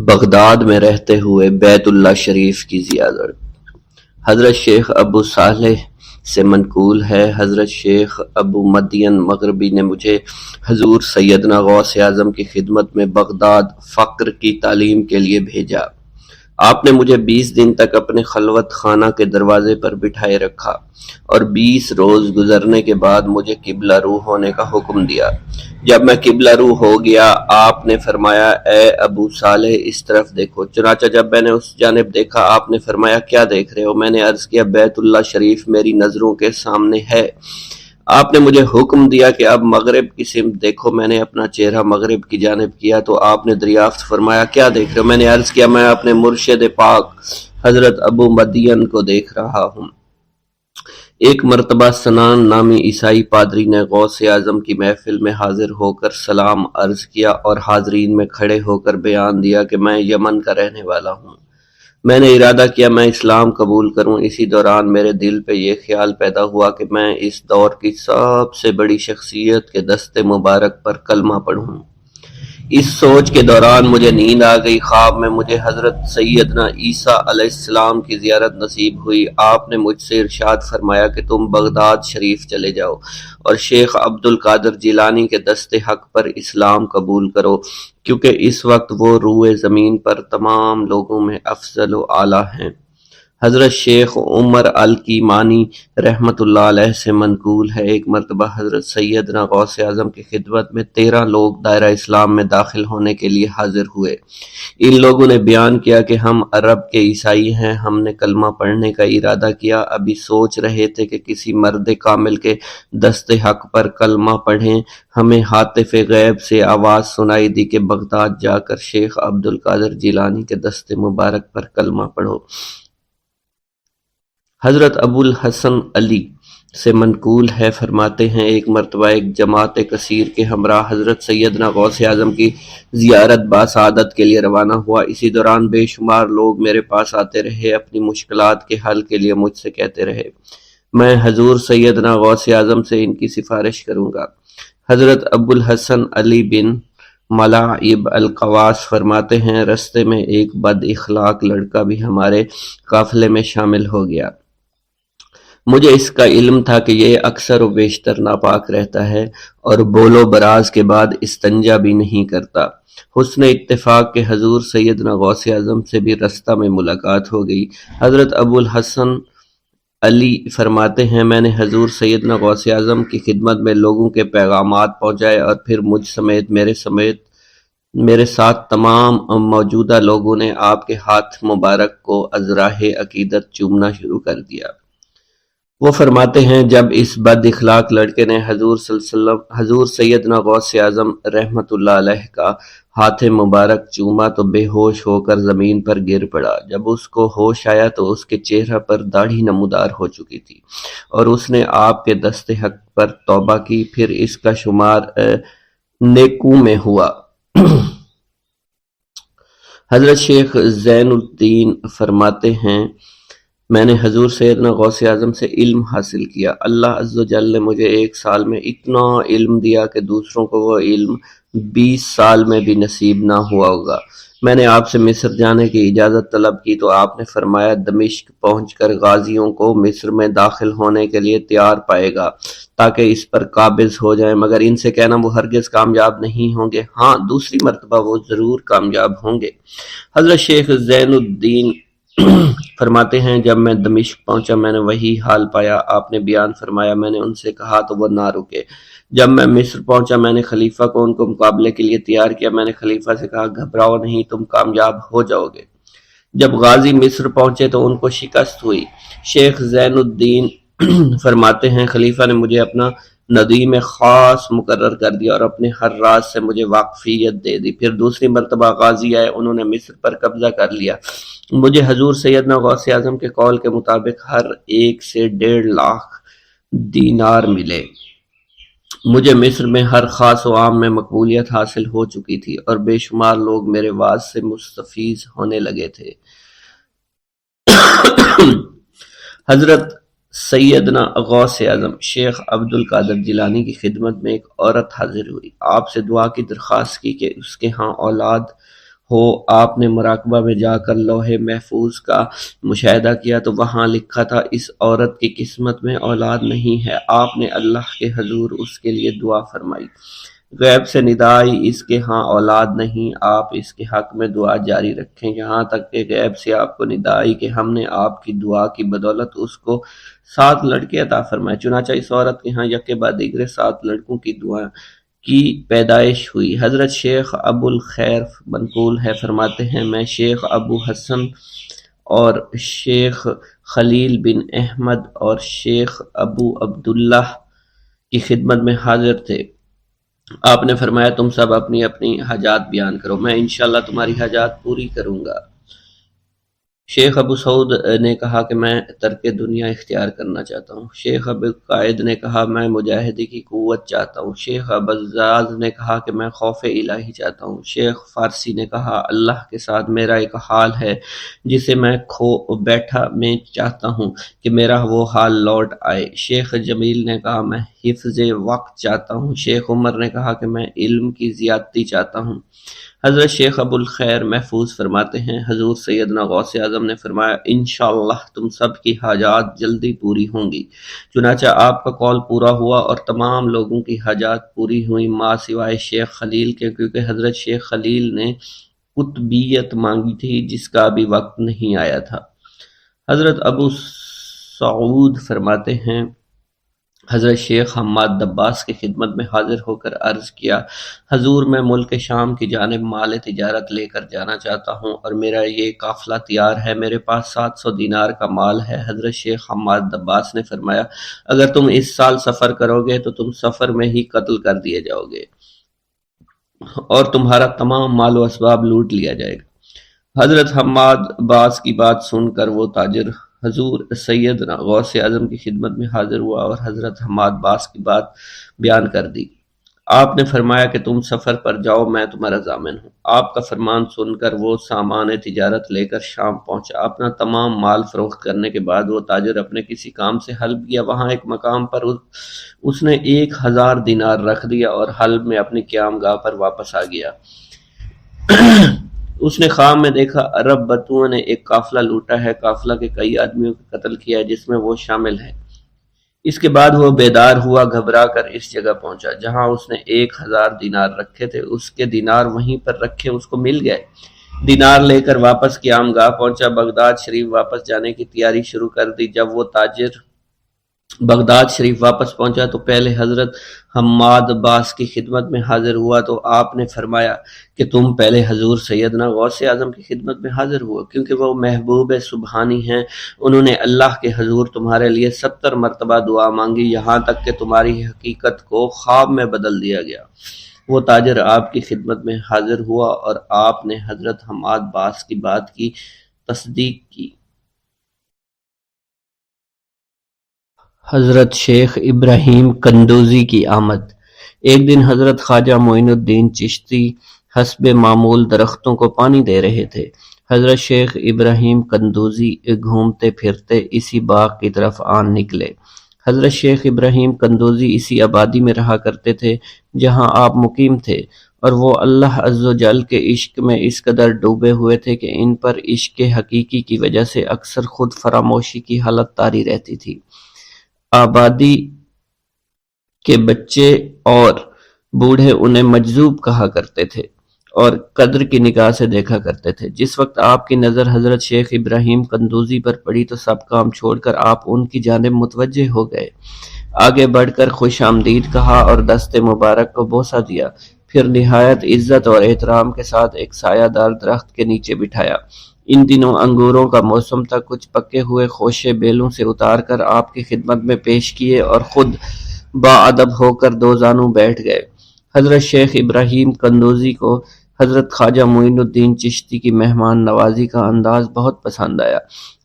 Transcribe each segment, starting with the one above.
Baghdad میں رہتے ہوئے بیت اللہ شریف کی زیارت۔ حضرت شیخ ابو صالح سے منقول ہے، حضرت شیخ ابو مدین مغربی نے مجھے حضور سیدنا غوث اعظم کی خدمت میں بغداد فقر کی تعلیم کے لیے بھیجا۔ آپ نے مجھے 20 دن تک اپنے خلوت خانہ کے دروازے پر بٹھائے رکھا اور 20 روز گزرنے کے بعد مجھے قبلہ رو ہونے کا حکم دیا۔ جب میں قبلہ رو ہو گیا، آپ نے فرمایا، اے ابو صالح اس طرف دیکھو۔ چنانچہ جب میں نے اس جانب دیکھا، آپ نے فرمایا، کیا دیکھ رہے ہو؟ میں نے عرض کیا، بیت اللہ شریف میری نظروں کے سامنے ہے۔ آپ نے مجھے حکم دیا کہ اب مغرب کی سمت دیکھو۔ میں نے اپنا چہرہ مغرب کی جانب کیا تو آپ نے دریافت فرمایا، کیا دیکھ رہے ہو؟ میں نے عرض کیا، میں اپنے مرشد پاک حضرت ابو مدین کو دیکھ رہا ہوں۔ ایک مرتبہ سنان نامی عیسائی پادری نے غوث اعظم کی محفل میں حاضر ہو کر سلام عرض کیا اور حاضرین میں کھڑے ہو کر بیان دیا کہ میں یمن کا رہنے والا ہوں۔ میں نے ارادہ کیا میں اسلام قبول کروں۔ اسی دوران میرے دل پہ یہ خیال پیدا ہوا کہ میں اس دور کی سب سے بڑی شخصیت کے دست مبارک پر کلمہ پڑھوں۔ اس سوچ کے دوران مجھے نیند آ گئی۔ خواب میں مجھے حضرت سیدنا عیسیٰ علیہ السلام کی زیارت نصیب ہوئی۔ آپ نے مجھ سے ارشاد فرمایا کہ تم بغداد شریف چلے جاؤ اور شیخ عبد القادر جیلانی کے دست حق پر اسلام قبول کرو، کیونکہ اس وقت وہ روئے زمین پر تمام لوگوں میں افضل و اعلیٰ ہیں۔ حضرت شیخ عمر الکیمانی رحمۃ اللہ علیہ سے منقول ہے، ایک مرتبہ حضرت سیدنا غوث اعظم کی خدمت میں 13 لوگ دائرہ اسلام میں داخل ہونے کے لیے حاضر ہوئے۔ ان لوگوں نے بیان کیا کہ ہم عرب کے عیسائی ہیں، ہم نے کلمہ پڑھنے کا ارادہ کیا، ابھی سوچ رہے تھے کہ کسی مرد کامل کے دست حق پر کلمہ پڑھیں۔ ہمیں ہاتف غیب سے آواز سنائی دی کہ بغداد جا کر شیخ عبد القادر جیلانی کے دست مبارک پر کلمہ پڑھو۔ حضرت ابو الحسن علی سے منقول ہے، فرماتے ہیں، ایک مرتبہ ایک جماعت کثیر کے ہمراہ حضرت سیدنا غوث اعظم کی زیارت باسعادت کے لیے روانہ ہوا۔ اسی دوران بے شمار لوگ میرے پاس آتے رہے، اپنی مشکلات کے حل کے لیے مجھ سے کہتے رہے، میں حضور سیدنا غوث اعظم سے ان کی سفارش کروں گا۔ حضرت ابو الحسن علی بن ملاعب القواس فرماتے ہیں، رستے میں ایک بد اخلاق لڑکا بھی ہمارے قافلے میں شامل ہو گیا۔ مجھے اس کا علم تھا کہ یہ اکثر و بیشتر ناپاک رہتا ہے اور بول و براز کے بعد استنجا بھی نہیں کرتا۔ حسن اتفاق کے حضور سیدنا غوث اعظم سے بھی رستہ میں ملاقات ہو گئی۔ حضرت ابو الحسن علی فرماتے ہیں، میں نے حضور سیدنا غوث اعظم کی خدمت میں لوگوں کے پیغامات پہنچائے اور پھر مجھ سمیت میرے ساتھ تمام موجودہ لوگوں نے آپ کے ہاتھ مبارک کو ازراہ عقیدت چومنا شروع کر دیا۔ وہ فرماتے ہیں، جب اس بد اخلاق لڑکے نے حضور سیدنا غوث اعظم رحمۃ اللہ علیہ کا ہاتھ مبارک چوما تو بے ہوش ہو کر زمین پر گر پڑا۔ جب اس کو ہوش آیا تو اس کے چہرہ پر داڑھی نمودار ہو چکی تھی اور اس نے آپ کے دست حق پر توبہ کی، پھر اس کا شمار نیکوں میں ہوا۔ حضرت شیخ زین الدین فرماتے ہیں، میں نے حضور سیدنا غوث اعظم سے علم حاصل کیا۔ اللہ عز و جل نے مجھے 1 سال میں اتنا علم دیا کہ دوسروں کو وہ علم 20 سال میں بھی نصیب نہ ہوا ہوگا۔ میں نے آپ سے مصر جانے کی اجازت طلب کی تو آپ نے فرمایا، دمشق پہنچ کر غازیوں کو مصر میں داخل ہونے کے لیے تیار پائے گا تاکہ اس پر قابض ہو جائیں، مگر ان سے کہنا وہ ہرگز کامیاب نہیں ہوں گے، ہاں دوسری مرتبہ وہ ضرور کامیاب ہوں گے۔ حضرت شیخ زین الدین فرماتے ہیں، جب میں دمشق پہنچا میں نے وہی حال پایا۔ آپ نے بیان فرمایا، میں نے ان سے کہا تو وہ نہ رکے۔ جب میں مصر پہنچا میں نے خلیفہ کو ان کو مقابلے کے لیے تیار کیا۔ میں نے خلیفہ سے کہا، گھبراؤ نہیں، تم کامیاب ہو جاؤ گے۔ جب غازی مصر پہنچے تو ان کو شکست ہوئی۔ شیخ زین الدین فرماتے ہیں، خلیفہ نے مجھے اپنا ندیم خاص مقرر کر دیا اور اپنے ہر راز سے مجھے واقفیت دے دی۔ پھر دوسری مرتبہ غازی آئے، انہوں نے مصر پر قبضہ کر لیا۔ مجھے حضور سیدنا غوث اعظم کے قول کے مطابق ہر ایک سے 1.5 لاکھ دینار ملے۔ مجھے مصر میں ہر خاص و عام میں مقبولیت حاصل ہو چکی تھی اور بے شمار لوگ میرے واعظ سے مستفیض ہونے لگے تھے۔ حضرت سیدنا غوث اعظم شیخ عبد القادر جیلانی کی خدمت میں ایک عورت حاضر ہوئی۔ آپ سے دعا کی درخواست کی کہ اس کے ہاں اولاد ہو آپ نے مراقبہ میں جا کر لوح محفوظ کا مشاہدہ کیا تو وہاں لکھا تھا اس عورت کی قسمت میں اولاد نہیں ہے۔ آپ نے اللہ کے حضور اس کے لیے دعا فرمائی۔ غیب سے ندا آئی اس کے ہاں اولاد نہیں، آپ اس کے حق میں دعا جاری رکھیں یہاں تک کہ غیب سے آپ کو ندا آئی کہ ہم نے آپ کی دعا کی بدولت اس کو 7 لڑکے عطا فرمائے۔ چنانچہ اس عورت کے ہاں یکے بعد دیگرے 7 لڑکوں کی دعا کی پیدائش ہوئی۔ حضرت شیخ ابو الخیر منقول ہے، فرماتے ہیں میں شیخ ابو حسن اور شیخ خلیل بن احمد اور شیخ ابو عبداللہ کی خدمت میں حاضر تھے۔ آپ نے فرمایا تم سب اپنی اپنی حاجات بیان کرو، میں انشاءاللہ تمہاری حاجات پوری کروں گا۔ شیخ ابو سعود نے کہا کہ میں ترک دنیا اختیار کرنا چاہتا ہوں۔ شیخ ابو قائد نے کہا میں مجاہدی کی قوت چاہتا ہوں۔ شیخ ابوالزاد نے کہا کہ میں خوف الہی چاہتا ہوں۔ شیخ فارسی نے کہا اللہ کے ساتھ میرا ایک حال ہے جسے میں کھو بیٹھا میں چاہتا ہوں کہ میرا وہ حال لوٹ آئے۔ شیخ جمیل نے کہا میں حفظ وقت چاہتا ہوں۔ شیخ عمر نے کہا کہ میں علم کی زیادتی چاہتا ہوں۔ حضرت شیخ ابو الخیر محفوظ فرماتے ہیں حضور سیدنا غوث اعظم نے فرمایا انشاءاللہ تم سب کی حاجات جلدی پوری ہوں گی۔ چنانچہ آپ کا قول پورا ہوا اور تمام لوگوں کی حاجات پوری ہوئیں ماں سوائے شیخ خلیل کے، کیونکہ حضرت شیخ خلیل نے قطبیت مانگی تھی جس کا ابھی وقت نہیں آیا تھا۔ حضرت ابو سعود فرماتے ہیں حضرت شیخ حماد دباس کی خدمت میں حاضر ہو کر عرض کیا حضور میں ملک شام کی جانب مال تجارت لے کر جانا چاہتا ہوں اور میرا یہ قافلہ تیار ہے، میرے پاس 700 دینار کا مال ہے۔ حضرت شیخ حماد دباس نے فرمایا اگر تم اس سال سفر کرو گے تو تم سفر میں ہی قتل کر دیے جاؤ گے اور تمہارا تمام مال و اسباب لوٹ لیا جائے گا۔ حضرت حماد باس کی بات سن کر وہ تاجر حضور سیدنا غوث اعظم کی خدمت میں حاضر ہوا اور حضرت حماد باس کی بات بیان کر دی۔ آپ نے فرمایا کہ تم سفر پر جاؤ میں تمہارا ضامن ہوں۔ آپ کا فرمان سن کر وہ سامان تجارت لے کر شام پہنچا۔ اپنا تمام مال فروخت کرنے کے بعد وہ تاجر اپنے کسی کام سے حلب گیا، وہاں ایک مقام پر اس نے 1000 دینار رکھ دیا اور حلب میں اپنی قیام گاہ پر واپس آ گیا۔ اس نے خواب میں دیکھا عرب بتوؤں نے ایک قافلہ لوٹا ہے، قافلہ کے کئی آدمیوں کو قتل کیا ہے جس میں وہ شامل ہے۔ اس کے بعد وہ بیدار ہوا، گھبرا کر اس جگہ پہنچا جہاں اس نے 1000 دینار رکھے تھے۔ اس کے دینار وہیں پر رکھے اس کو مل گئے۔ دینار لے کر واپس قیام گاہ پہنچا، بغداد شریف واپس جانے کی تیاری شروع کر دی۔ جب وہ تاجر بغداد شریف واپس پہنچا تو پہلے حضرت حماد باس کی خدمت میں حاضر ہوا تو آپ نے فرمایا کہ تم پہلے حضور سیدنا غوث اعظم کی خدمت میں حاضر ہوا، کیونکہ وہ محبوب سبحانی ہیں، انہوں نے اللہ کے حضور تمہارے لیے 70 مرتبہ دعا مانگی یہاں تک کہ تمہاری حقیقت کو خواب میں بدل دیا گیا۔ وہ تاجر آپ کی خدمت میں حاضر ہوا اور آپ نے حضرت حماد باس کی بات کی تصدیق کی۔ حضرت شیخ ابراہیم قندوزی کی آمد۔ ایک دن حضرت خواجہ معین الدین چشتی حسب معمول درختوں کو پانی دے رہے تھے۔ حضرت شیخ ابراہیم قندوزی گھومتے پھرتے اسی باغ کی طرف آن نکلے۔ حضرت شیخ ابراہیم قندوزی اسی آبادی میں رہا کرتے تھے جہاں آپ مقیم تھے، اور وہ اللہ عز و جل کے عشق میں اس قدر ڈوبے ہوئے تھے کہ ان پر عشق حقیقی کی وجہ سے اکثر خود فراموشی کی حالت طاری رہتی تھی۔ آبادی کے بچے اور بوڑھے انہیں مجذوب کہا کرتے تھے اور قدر کی نگاہ سے دیکھا کرتے تھے۔ جس وقت آپ کی نظر حضرت شیخ ابراہیم قندوزی پر پڑی تو سب کام چھوڑ کر آپ ان کی جانب متوجہ ہو گئے۔ آگے بڑھ کر خوش آمدید کہا اور دست مبارک کو بوسہ دیا، پھر نہایت عزت اور احترام کے ساتھ ایک سایہ دار درخت کے نیچے بٹھایا۔ ان دنوں انگوروں کا موسم تھا، کچھ پکے ہوئے خوشے بیلوں سے اتار کر آپ کی خدمت میں پیش کیے اور خود باادب ہو کر دو زانوں بیٹھ گئے۔ حضرت شیخ ابراہیم قندوزی کو حضرت خواجہ معین الدین چشتی کی مہمان نوازی کا انداز بہت پسند آیا۔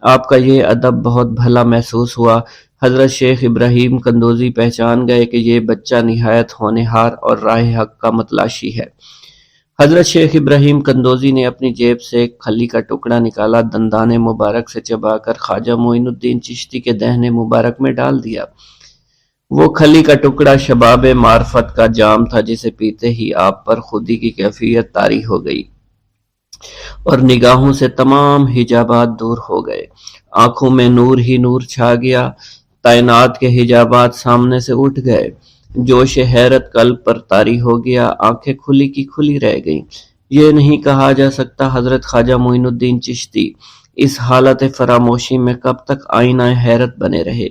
آپ کا یہ ادب بہت بھلا محسوس ہوا۔ حضرت شیخ ابراہیم قندوزی پہچان گئے کہ یہ بچہ نہایت ہونہار اور راہ حق کا متلاشی ہے۔ حضرت شیخ ابراہیم قندوزی نے اپنی جیب سے ایک کھلی کا ٹکڑا نکالا، دندان مبارک سے چبا کر خواجہ معین الدین چشتی کے دہنے مبارک میں ڈال دیا۔ وہ کھلی کا ٹکڑا شباب معرفت کا جام تھا جسے پیتے ہی آپ پر خودی کی کیفیت طاری ہو گئی۔ اور نگاہوں سے تمام حجابات دور ہو گئے، آنکھوں میں نور ہی نور چھا گیا، تعینات کے حجابات سامنے سے اٹھ گئے، جوش حیرت قلب پر طاری ہو گیا، آنکھیں کھلی کی کھلی رہ گئیں۔ یہ نہیں کہا جا سکتا حضرت خواجہ معین الدین چشتی اس حالت فراموشی میں کب تک آئینہ حیرت بنے رہے۔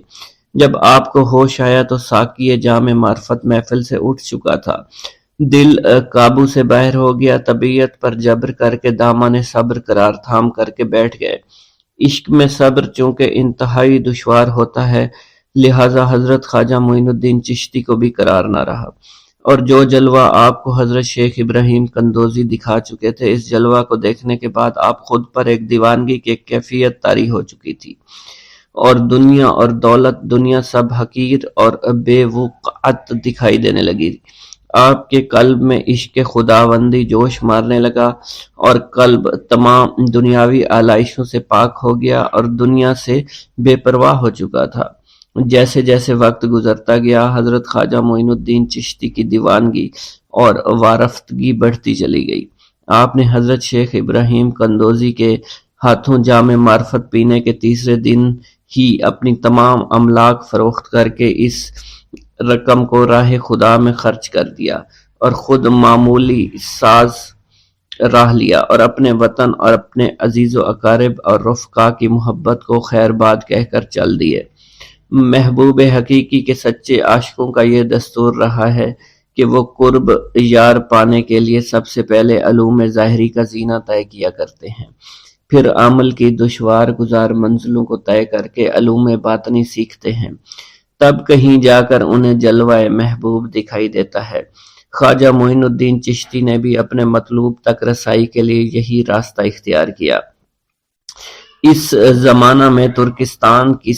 جب آپ کو ہوش آیا تو ساقی جام معرفت محفل سے اٹھ چکا تھا، دل قابو سے باہر ہو گیا، طبیعت پر جبر کر کے دامن صبر قرار تھام کر کے بیٹھ گئے۔ عشق میں صبر چونکہ انتہائی دشوار ہوتا ہے، لہٰذا حضرت خواجہ معین الدین چشتی کو بھی قرار نہ رہا، اور جو جلوہ آپ کو حضرت شیخ ابراہیم قندوزی دکھا چکے تھے، اس جلوہ کو دیکھنے کے بعد آپ خود پر ایک دیوانگی کی ایک کیفیت طاری ہو چکی تھی، اور دنیا اور دولت، دنیا سب حقیر اور بے وقعت دکھائی دینے لگی۔ آپ کے قلب میں عشق خداوندی جوش مارنے لگا، اور قلب تمام دنیاوی آلائشوں سے پاک ہو گیا اور دنیا سے بے پرواہ ہو چکا تھا۔ جیسے جیسے وقت گزرتا گیا، حضرت خواجہ معین الدین چشتی کی دیوانگی اور وارفتگی بڑھتی چلی گئی۔ آپ نے حضرت شیخ ابراہیم قندوزی کے ہاتھوں جام معرفت پینے کے تیسرے دن ہی اپنی تمام املاک فروخت کر کے اس رقم کو راہ خدا میں خرچ کر دیا، اور خود معمولی ساز راہ لیا، اور اپنے وطن اور اپنے عزیز و اقارب اور رفقا کی محبت کو خیر باد کہہ کر چل دیے۔ محبوب حقیقی کے سچے عاشقوں کا یہ دستور رہا ہے کہ وہ قرب یار پانے کے لیے سب سے پہلے علوم ظاہری کا زینہ طے کیا کرتے ہیں، پھر عمل کی دشوار گزار منزلوں کو طے کر کے علوم باطنی سیکھتے ہیں، تب کہیں جا کر انہیں جلوہ محبوب دکھائی دیتا ہے۔ خواجہ معین الدین چشتی نے بھی اپنے مطلوب تک رسائی کے لیے یہی راستہ اختیار کیا۔ اس زمانہ میں ترکستان کی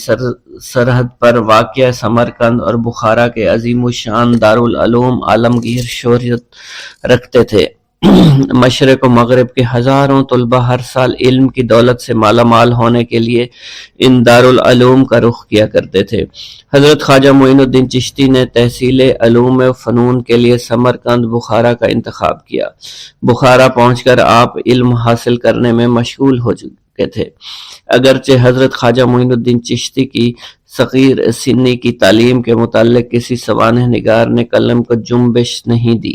سرحد پر واقع سمرقند اور بخارا کے عظیم الشان دارالعلوم عالمگیر شہرت رکھتے تھے۔ مشرق و مغرب کے ہزاروں طلبہ ہر سال علم کی دولت سے مالا مال ہونے کے لیے ان دارالعلوم کا رخ کیا کرتے تھے۔ حضرت خواجہ معین الدین چشتی نے تحصیل علوم و فنون کے لیے سمرقند بخارا کا انتخاب کیا۔ بخارا پہنچ کر آپ علم حاصل کرنے میں مشغول ہو چکے تھے۔ اگرچہ حضرت خواجہ معین الدین چشتی کی صغیر سنی کی تعلیم کے متعلق کسی سوانح نگار نے قلم کو جنبش نہیں دی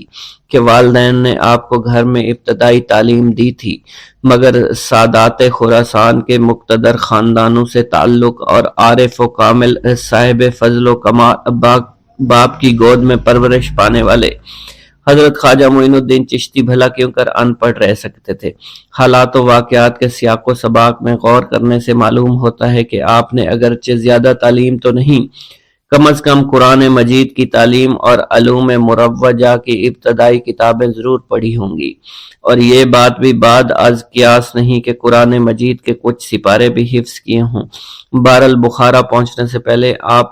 کہ والدین نے آپ کو گھر میں ابتدائی تعلیم دی تھی، مگر سادات خراسان کے مقتدر خاندانوں سے تعلق اور عارف و کامل صاحب فضل و کمال باپ کی گود میں پرورش پانے والے حضرت خواجہ معین الدین چشتی بھلا کیوں کر ان پڑھ رہ سکتے تھے۔ حالات و واقعات کے سیاق و سباق میں غور کرنے سے معلوم ہوتا ہے کہ آپ نے اگرچہ زیادہ تعلیم تو نہیں، کم از کم قرآن مجید کی تعلیم اور علوم مروجہ کی ابتدائی کتابیں ضرور پڑھی ہوں گی، اور یہ بات بھی بعد از قیاس نہیں کہ قرآن مجید کے کچھ سپارے بھی حفظ کیے ہوں۔ بہرحال بخارا پہنچنے سے پہلے آپ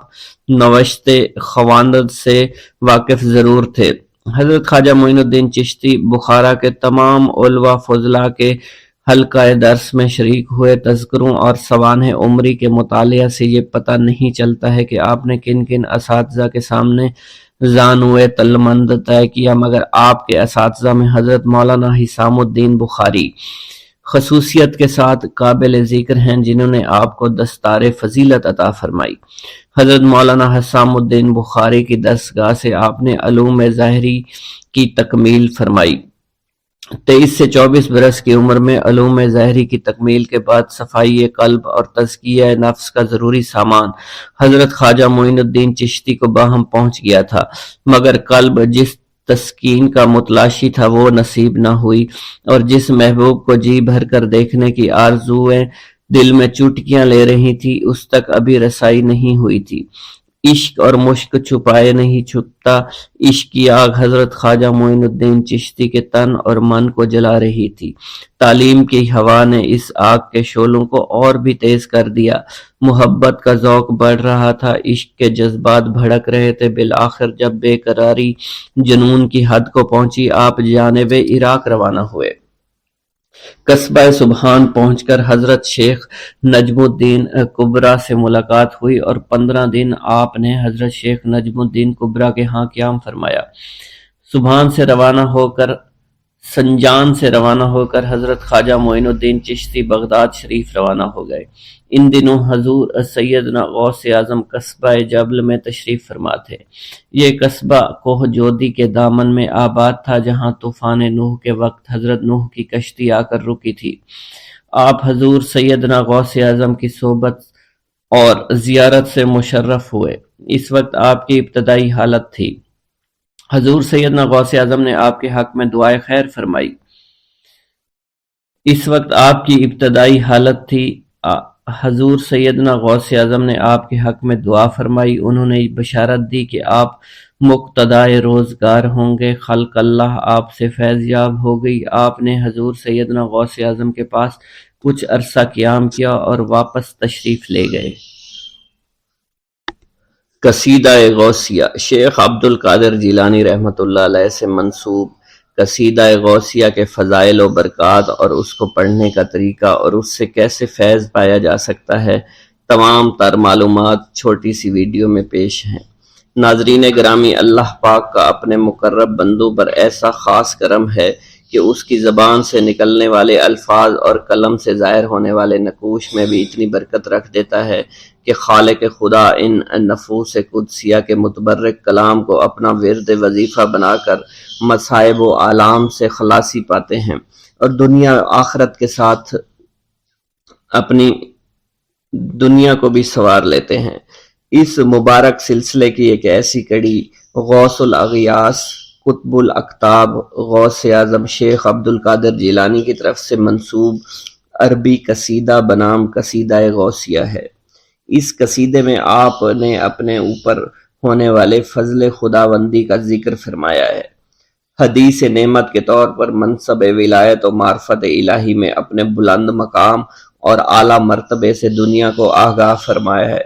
نوشت خواندند سے واقف ضرور تھے۔ حضرت خواجہ معین الدین چشتی بخارا کے تمام علماء فضلاء کے حلقہ درس میں شریک ہوئے۔ تذکروں اور سوانح عمری کے مطالعہ سے یہ پتہ نہیں چلتا ہے کہ آپ نے کن کن اساتذہ کے سامنے زانوئے تلمند طے کیا، مگر آپ کے اساتذہ میں حضرت مولانا حسام الدین بخاری خصوصیت کے ساتھ قابل ذکر ہیں، جنہوں نے آپ کو دستار فضیلت عطا فرمائی۔ حضرت مولانا حسام الدین بخاری کی دستگاہ سے آپ نے علوم ظاہری کی تکمیل فرمائی۔ 23 سے 24 برس کی عمر میں علوم ظاہری کی تکمیل کے بعد صفائی قلب اور تزکیہ نفس کا ضروری سامان حضرت خواجہ معین الدین چشتی کو باہم پہنچ گیا تھا، مگر قلب جس تسکین کا متلاشی تھا وہ نصیب نہ ہوئی، اور جس محبوب کو جی بھر کر دیکھنے کی آرزویں دل میں چوٹکیاں لے رہی تھی، اس تک ابھی رسائی نہیں ہوئی تھی۔ عشق اور مشق چھپائے نہیں چھپتا، عشق کی آگ حضرت خواجہ معین الدین چشتی کے تن اور من کو جلا رہی تھی۔ تعلیم کی ہوا نے اس آگ کے شعلوں کو اور بھی تیز کر دیا، محبت کا ذوق بڑھ رہا تھا، عشق کے جذبات بھڑک رہے تھے۔ بالآخر جب بے قراری جنون کی حد کو پہنچی، آپ جانب عراق روانہ ہوئے۔ قصبہ سبحان پہنچ کر حضرت شیخ نجم الدین کبرا سے ملاقات ہوئی، اور 15 دن آپ نے حضرت شیخ نجم الدین کبرا کے ہاں قیام فرمایا۔ سبحان سے روانہ ہو کر سنجان سے روانہ ہو کر حضرت خواجہ معین الدین چشتی بغداد شریف روانہ ہو گئے۔ ان دنوں حضور سیدنا غوث اعظم قصبہ جبل میں تشریف فرما تھے۔ یہ قصبہ کوہ جودی کے دامن میں آباد تھا، جہاں طوفان نوح کے وقت حضرت نوح کی کشتی آ کر رکی تھی۔ آپ حضور سیدنا غوث اعظم کی صحبت اور زیارت سے مشرف ہوئے۔ اس وقت آپ کی ابتدائی حالت تھی۔ حضور سیدنا غوث اعظم نے آپ کے حق میں دعائے خیر فرمائی۔ اس وقت آپ کی ابتدائی حالت تھی۔ حضور سیدنا غوث اعظم نے آپ کے حق میں دعا فرمائی۔ انہوں نے بشارت دی کہ آپ مقتدائے روزگار ہوں گے۔ خلق اللہ آپ سے فیض یاب ہو گئی۔ آپ نے حضور سیدنا غوث اعظم کے پاس کچھ عرصہ قیام کیا اور واپس تشریف لے گئے۔ قصیدہ غوثیہ شیخ عبد القادر جیلانی رحمۃ اللہ علیہ سے منسوب قصیدہ غوثیہ کے فضائل و برکات اور اس کو پڑھنے کا طریقہ اور اس سے کیسے فیض پایا جا سکتا ہے، تمام تر معلومات چھوٹی سی ویڈیو میں پیش ہیں۔ ناظرین گرامی، اللہ پاک کا اپنے مقرب بندوں پر ایسا خاص کرم ہے کہ اس کی زبان سے نکلنے والے الفاظ اور قلم سے ظاہر ہونے والے نقوش میں بھی اتنی برکت رکھ دیتا ہے کہ خالق خدا ان نفوس قدسیہ کے متبرک کلام کو اپنا ورد وظیفہ بنا کر مصائب و آلام سے خلاصی پاتے ہیں اور دنیا آخرت کے ساتھ اپنی دنیا کو بھی سنوار لیتے ہیں۔ اس مبارک سلسلے کی ایک ایسی کڑی غوث الاغیاث قطب الاقطاب غوث اعظم شیخ عبد القادر جیلانی کی طرف سے منسوب عربی قصیدہ بنام قصیدہ غوثیہ ہے۔ اس قصیدے میں آپ نے اپنے اوپر ہونے والے فضل خداوندی کا ذکر فرمایا ہے۔ حدیث نعمت کے طور پر منصب ولایت و معرفت الہی میں اپنے بلند مقام اور اعلیٰ مرتبے سے دنیا کو آگاہ فرمایا ہے۔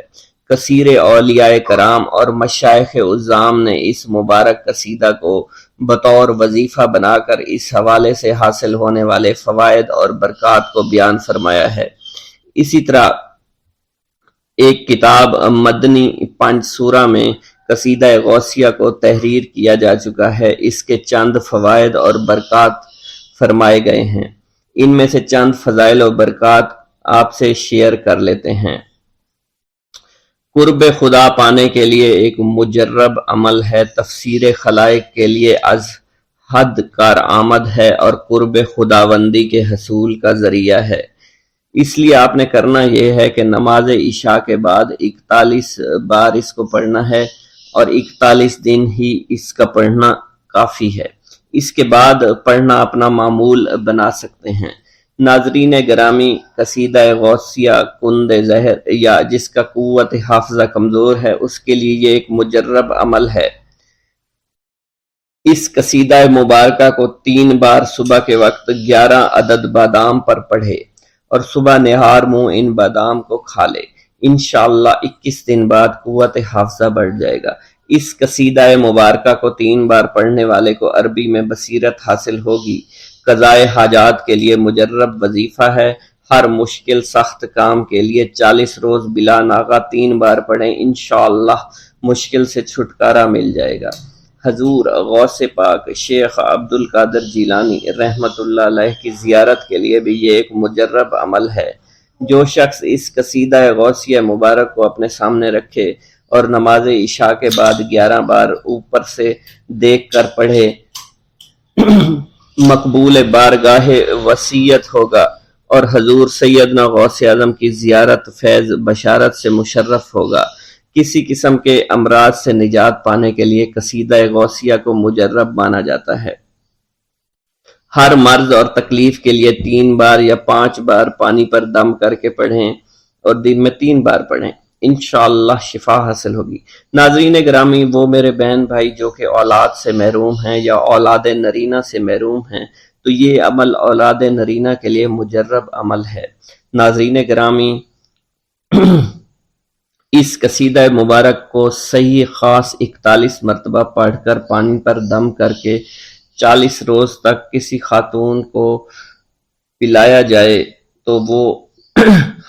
کثیر اولیاء کرام اور مشائخ عظام نے اس مبارک قصیدہ کو بطور وظیفہ بنا کر اس حوالے سے حاصل ہونے والے فوائد اور برکات کو بیان فرمایا ہے۔ اسی طرح ایک کتاب مدنی پنج سورہ میں قصیدہ غوثیہ کو تحریر کیا جا چکا ہے۔ اس کے چند فوائد اور برکات فرمائے گئے ہیں۔ ان میں سے چند فضائل و برکات آپ سے شیئر کر لیتے ہیں۔ قرب خدا پانے کے لیے ایک مجرب عمل ہے، تفسیر خلائق کے لیے از حد کارآمد ہے اور قرب خداوندی کے حصول کا ذریعہ ہے۔ اس لیے آپ نے کرنا یہ ہے کہ نماز عشاء کے بعد 41 بار اس کو پڑھنا ہے اور 41 دن ہی اس کا پڑھنا کافی ہے۔ اس کے بعد پڑھنا اپنا معمول بنا سکتے ہیں۔ ناظرین گرامی، قصیدہ غوثیہ کند زہر یا جس کا قوت حافظہ کمزور ہے، اس کے لیے یہ ایک مجرب عمل ہے۔ اس قصیدہ مبارکہ کو 3 بار صبح کے وقت 11 عدد بادام پر پڑھے اور صبح نہار منہ ان بادام کو کھا لے۔ انشاءاللہ 21 دن بعد قوت حافظہ بڑھ جائے گا۔ اس قصیدہ مبارکہ کو 3 بار پڑھنے والے کو عربی میں بصیرت حاصل ہوگی۔ قضائے حاجات کے لیے مجرب وظیفہ ہے۔ ہر مشکل سخت کام کے لیے 40 روز بلا ناغہ 3 بار پڑھیں، انشاءاللہ مشکل سے چھٹکارا مل جائے گا۔ حضور غوث پاک شیخ عبد القادر جیلانی رحمۃ اللہ علیہ کی زیارت کے لیے بھی یہ ایک مجرب عمل ہے۔ جو شخص اس قصیدہ غوثیہ مبارک کو اپنے سامنے رکھے اور نماز عشاء کے بعد 11 بار اوپر سے دیکھ کر پڑھے، مقبول بارگاہ وسیعت ہوگا اور حضور سیدنا غوث اعظم کی زیارت فیض بشارت سے مشرف ہوگا۔ کسی قسم کے امراض سے نجات پانے کے لیے قصیدہ غوثیہ کو مجرب مانا جاتا ہے۔ ہر مرض اور تکلیف کے لیے 3 بار یا 5 بار پانی پر دم کر کے پڑھیں اور دن میں 3 بار پڑھیں، انشاءاللہ شفا حاصل ہوگی۔ ناظرین گرامی، وہ میرے بہن بھائی جو کہ اولاد سے محروم ہیں یا اولاد نرینہ سے محروم ہیں، تو یہ عمل اولاد نرینہ کے لیے مجرب عمل ہے۔ ناظرین گرامی، اس قصیدہ مبارک کو صحیح خاص 41 مرتبہ پڑھ کر پانی پر دم کر کے 40 روز تک کسی خاتون کو پلایا جائے تو وہ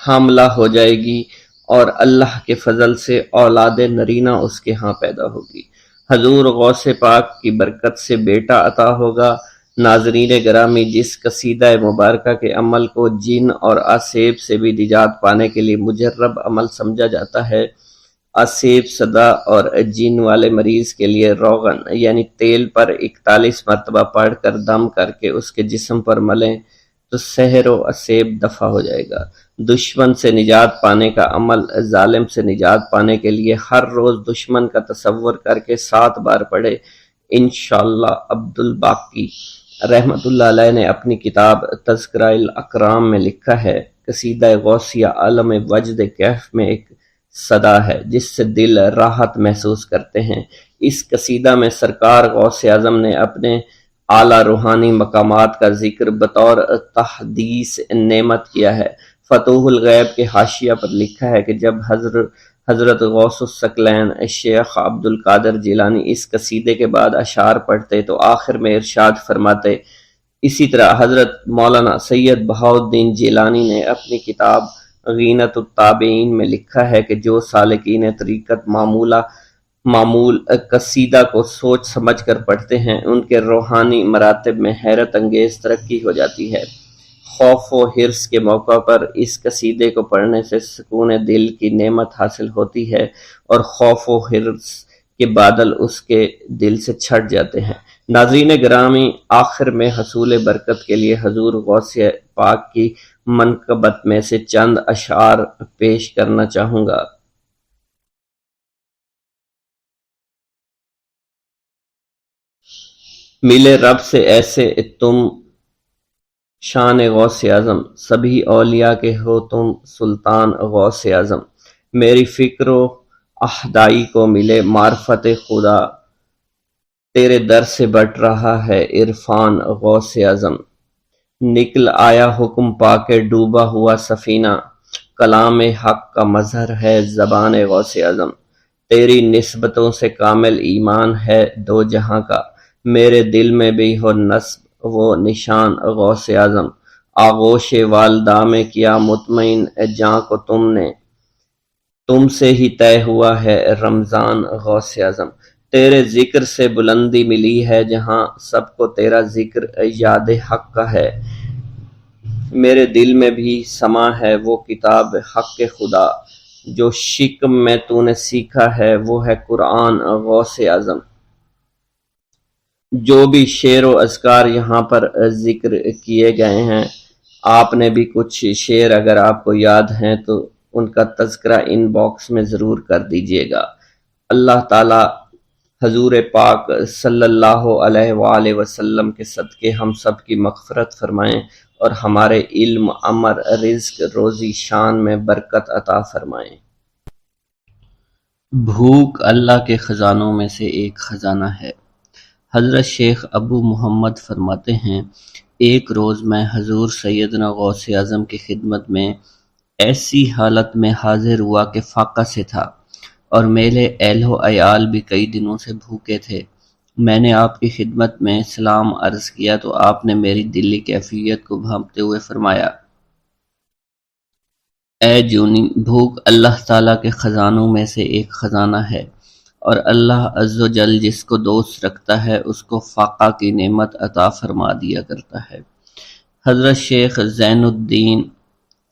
حاملہ ہو جائے گی اور اللہ کے فضل سے اولاد نرینہ اس کے ہاں پیدا ہوگی۔ حضور غوث پاک کی برکت سے بیٹا عطا ہوگا، ناظرین گرامی، جس قصیدہ مبارکہ کے عمل کو جن اور آسیب سے بھی نجات پانے کے لیے مجرب عمل سمجھا جاتا ہے، آسیب زدہ اور جن والے مریض کے لیے روغن یعنی تیل پر 41 مرتبہ پڑھ کر دم کر کے اس کے جسم پر ملیں تو سحر و آسیب دفع ہو جائے گا۔ دشمن سے نجات پانے کا عمل، ظالم سے نجات پانے کے لیے ہر روز دشمن کا تصور کر کے 7 بار پڑھے۔ انشاءاللہ عبد الباقی رحمت اللہ علیہ نے اپنی کتاب تذکرہ الاکرام میں لکھا ہے، قصیدہ غوثیہ عالم وجد کیف میں ایک صدا ہے جس سے دل راحت محسوس کرتے ہیں۔ اس قصیدہ میں سرکار غوث اعظم نے اپنے اعلیٰ روحانی مقامات کا ذکر بطور تحدیث نعمت کیا ہے۔ فتوح الغیب کے حاشیہ پر لکھا ہے کہ جب حضرت غوث الثقلین شیخ عبد القادر جیلانی اس قصیدے کے بعد اشعار پڑھتے تو آخر میں ارشاد فرماتے۔ اسی طرح حضرت مولانا سید بہاؤالدین جیلانی نے اپنی کتاب غینت التابعین میں لکھا ہے کہ جو سالکین طریقت معمول قصیدہ کو سوچ سمجھ کر پڑھتے ہیں ان کے روحانی مراتب میں حیرت انگیز ترقی ہو جاتی ہے۔ خوف و حرص کے موقع پر اس قصیدے کو پڑھنے سے سکون دل کی نعمت حاصل ہوتی ہے اور خوف و حرص کے بادل اس کے دل سے چھٹ جاتے ہیں۔ ناظرین گرامی، آخر میں حصول برکت کے لیے حضور غوث پاک کی منقبت میں سے چند اشعار پیش کرنا چاہوں گا۔ ملے رب سے ایسے تم شان غوث اعظم، سبھی اولیاء کے ہو تم سلطان غوث اعظم۔ میری فکر و احدائی کو ملے معرفت خدا، تیرے در سے بٹ رہا ہے عرفان غوث اعظم۔ نکل آیا حکم پا کے ڈوبا ہوا سفینہ، کلام حق کا مظہر ہے زبان غوث اعظم۔ تیری نسبتوں سے کامل ایمان ہے دو جہاں کا، میرے دل میں بھی ہو نصب وہ نشان غوث اعظم۔ آغوش والدہ میں کیا مطمئن جاں کو تم سے ہی طے ہوا ہے رمضان غوث اعظم۔ تیرے ذکر سے بلندی ملی ہے جہاں، سب کو تیرا ذکر یاد حق کا ہے۔ میرے دل میں بھی سما ہے وہ کتاب حق خدا، جو شکم میں تو نے سیکھا ہے وہ ہے قرآن غوث اعظم۔ جو بھی شعر و اذکار یہاں پر ذکر کیے گئے ہیں، آپ نے بھی کچھ شعر اگر آپ کو یاد ہیں تو ان کا تذکرہ ان باکس میں ضرور کر دیجئے گا۔ اللہ تعالی حضور پاک صلی اللہ علیہ وآلہ وسلم کے صدقے ہم سب کی مغفرت فرمائیں اور ہمارے علم، عمل، رزق، روزی، شان میں برکت عطا فرمائیں۔ بھوک اللہ کے خزانوں میں سے ایک خزانہ ہے۔ حضرت شیخ ابو محمد فرماتے ہیں، ایک روز میں حضور سیدنا غوث اعظم کی خدمت میں ایسی حالت میں حاضر ہوا کہ فاقہ سے تھا اور میرے اہل و عیال بھی کئی دنوں سے بھوکے تھے۔ میں نے آپ کی خدمت میں سلام عرض کیا تو آپ نے میری دلی کیفیت کو بھانپتے ہوئے فرمایا، اے جونی، بھوک اللہ تعالیٰ کے خزانوں میں سے ایک خزانہ ہے، اور اللہ عز و جل جس کو دوست رکھتا ہے اس کو فاقہ کی نعمت عطا فرما دیا کرتا ہے۔ حضرت شیخ زین الدین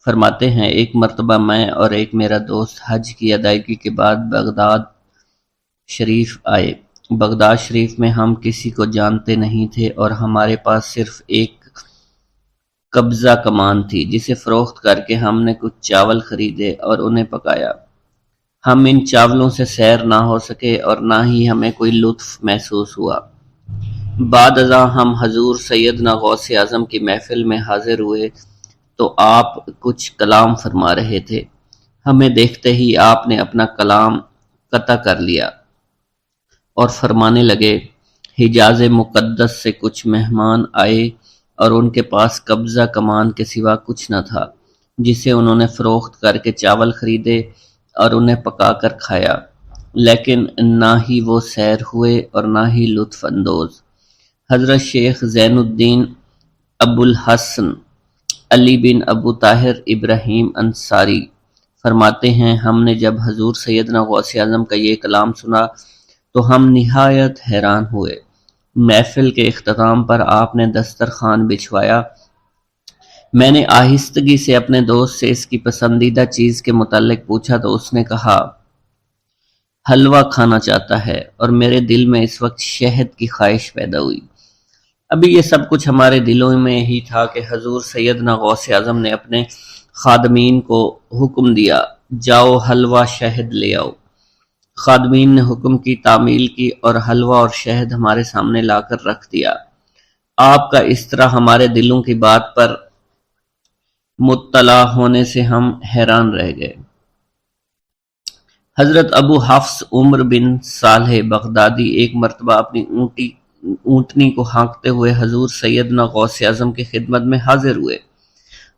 فرماتے ہیں، ایک مرتبہ میں اور ایک میرا دوست حج کی ادائیگی کے بعد بغداد شریف آئے۔ بغداد شریف میں ہم کسی کو جانتے نہیں تھے اور ہمارے پاس صرف ایک قبضہ کمان تھی جسے فروخت کر کے ہم نے کچھ چاول خریدے اور انہیں پکایا۔ ہم ان چاولوں سے سیر نہ ہو سکے اور نہ ہی ہمیں کوئی لطف محسوس ہوا۔ بعد ازاں ہم حضور سیدنا غوث اعظم کی محفل میں حاضر ہوئے تو آپ کچھ کلام فرما رہے تھے۔ ہمیں دیکھتے ہی آپ نے اپنا کلام قطع کر لیا اور فرمانے لگے، حجاز مقدس سے کچھ مہمان آئے اور ان کے پاس قبضہ کمان کے سوا کچھ نہ تھا جسے انہوں نے فروخت کر کے چاول خریدے اور انہیں پکا کر کھایا، لیکن نہ ہی وہ سیر ہوئے اور نہ ہی لطف اندوز۔ حضرت شیخ زین الدین ابو الحسن علی بن ابو طاہر ابراہیم انصاری فرماتے ہیں، ہم نے جب حضور سیدنا غوث اعظم کا یہ کلام سنا تو ہم نہایت حیران ہوئے۔ محفل کے اختتام پر آپ نے دسترخوان بچھوایا۔ میں نے آہستگی سے اپنے دوست سے اس کی پسندیدہ چیز کے متعلق پوچھا تو اس نے کہا حلوہ کھانا چاہتا ہے، اور میرے دل میں اس وقت شہد کی خواہش پیدا ہوئی۔ ابھی یہ سب کچھ ہمارے دلوں میں ہی تھا کہ حضور سیدنا غوث اعظم نے اپنے خادمین کو حکم دیا جاؤ حلوہ شہد لے آؤ۔ خادمین نے حکم کی، تعمیل کی اور حلوہ اور شہد ہمارے سامنے لا کر رکھ دیا۔ آپ کا اس طرح ہمارے دلوں کی بات پر مطلع ہونے سے ہم حیران رہ گئے۔ حضرت ابو حفص عمر بن صالح بغدادی ایک مرتبہ اپنی اونٹنی کو ہانکتے ہوئے حضور سیدنا غوث اعظم کی خدمت میں حاضر ہوئے۔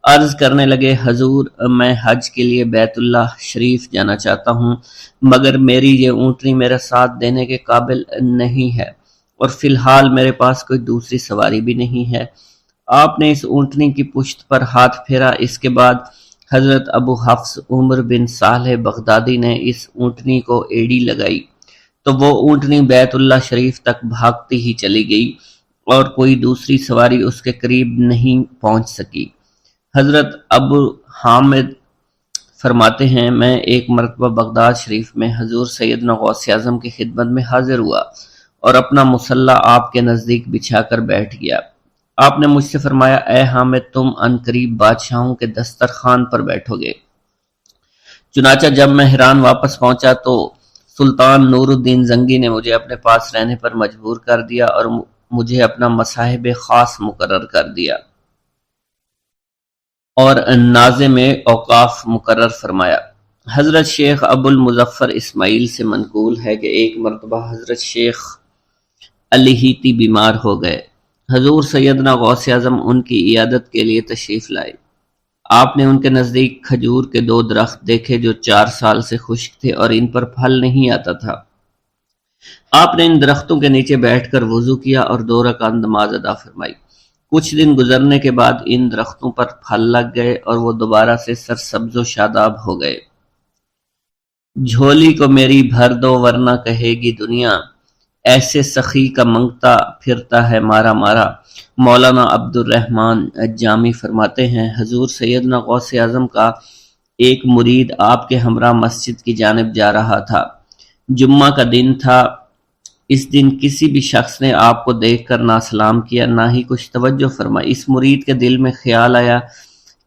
عرض کرنے لگے حضور میں حج کے لیے بیت اللہ شریف جانا چاہتا ہوں، مگر میری یہ اونٹنی میرا ساتھ دینے کے قابل نہیں ہے، اور فی الحال میرے پاس کوئی دوسری سواری بھی نہیں ہے۔ آپ نے اس اونٹنی کی پشت پر ہاتھ پھیرا۔ اس کے بعد حضرت ابو حفص عمر بن صالح بغدادی نے اس اونٹنی کو ایڑی لگائی تو وہ اونٹنی بیت اللہ شریف تک بھاگتی ہی چلی گئی اور کوئی دوسری سواری اس کے قریب نہیں پہنچ سکی۔ حضرت ابو حامد فرماتے ہیں میں ایک مرتبہ بغداد شریف میں حضور سیدنا غوث اعظم کی خدمت میں حاضر ہوا اور اپنا مصلی آپ کے نزدیک بچھا کر بیٹھ گیا۔ آپ نے مجھ سے فرمایا اے حامد تم عنقریب بادشاہوں کے دسترخوان پر بیٹھو گے۔ چنانچہ جب میں حران واپس پہنچا تو سلطان نور الدین زنگی نے مجھے اپنے پاس رہنے پر مجبور کر دیا اور مجھے اپنا مصاحب خاص مقرر کر دیا اور ناظم اوقاف مقرر فرمایا۔ حضرت شیخ ابو المظفر اسماعیل سے منقول ہے کہ ایک مرتبہ حضرت شیخ الہیتی بیمار ہو گئے۔ حضور سیدنا غوث اعظم ان کی عیادت کے لیے تشریف لائے۔ آپ نے ان کے نزدیک کھجور کے 2 درخت دیکھے جو 4 سال سے خشک تھے اور ان پر پھل نہیں آتا تھا۔ آپ نے ان درختوں کے نیچے بیٹھ کر وضو کیا اور 2 رکعت نماز ادا فرمائی۔ کچھ دن گزرنے کے بعد ان درختوں پر پھل لگ گئے اور وہ دوبارہ سے سرسبز و شاداب ہو گئے۔ جھولی کو میری بھر دو ورنہ کہے گی دنیا، ایسے سخی کا منگتا پھرتا ہے مارا مارا۔ مولانا عبد الرحمن جامی فرماتے ہیں حضور سیدنا غوث اعظم کا ایک مرید آپ کے ہمراہ مسجد کی جانب جا رہا تھا۔ جمعہ کا دن تھا۔ اس دن کسی بھی شخص نے آپ کو دیکھ کر نہ سلام کیا نہ ہی کچھ توجہ فرمائی۔ اس مرید کے دل میں خیال آیا